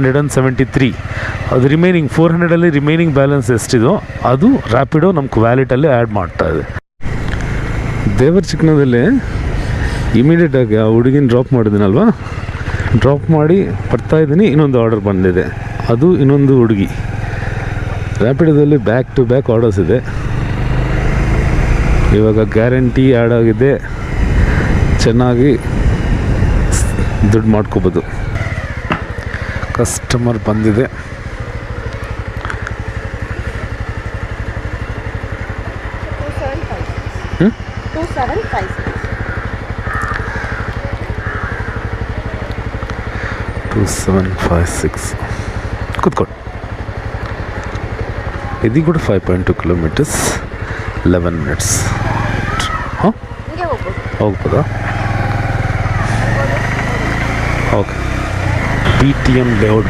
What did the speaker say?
173. ಅದು remaining 400 remaining balance ಎಷ್ಟಿದೋ ಅದು ರ್ಯಾಪಿಡೋ ನಮ್ಗೆ ವ್ಯಾಲೆಟಲ್ಲಿ ಆ್ಯಡ್ ಮಾಡ್ತಾ ಇದೆ. ದೇವರ ಚಿಕ್ಕನದಲ್ಲಿ ಇಮಿಡಿಯೇಟಾಗಿ ಆ ಹುಡುಗಿನ ಡ್ರಾಪ್ ಮಾಡಿದ್ದೀನಲ್ವ, ಡ್ರಾಪ್ ಮಾಡಿ ಬರ್ತಾಯಿದ್ದೀನಿ, ಇನ್ನೊಂದು ಆರ್ಡರ್ ಬಂದಿದೆ, ಅದು ಇನ್ನೊಂದು ಹುಡುಗಿ. ರ್ಯಾಪಿಡೋದಲ್ಲಿ ಬ್ಯಾಕ್ ಟು ಬ್ಯಾಕ್ ಆರ್ಡರ್ಸ್ ಇದೆ. ಇವಾಗ ಗ್ಯಾರಂಟಿ ಆ್ಯಡ್ ಆಗಿದೆ, ಚೆನ್ನಾಗಿ ದುಡ್ಡು ಮಾಡ್ಕೋಬೋದು. ಕಸ್ಟಮರ್ ಬಂದಿದೆ. $2756. 2756 ಕೂತ್ಕೊಂಡು. ಇದು ಕೂಡ 5.2 ಕಿಲೋಮೀಟರ್ಸ್ 11 ಮಿನಿಟ್ಸ್. ಹಾಂ, ಹೋಗ್ಬೋದಾ? ಓಕೆ. BTM layout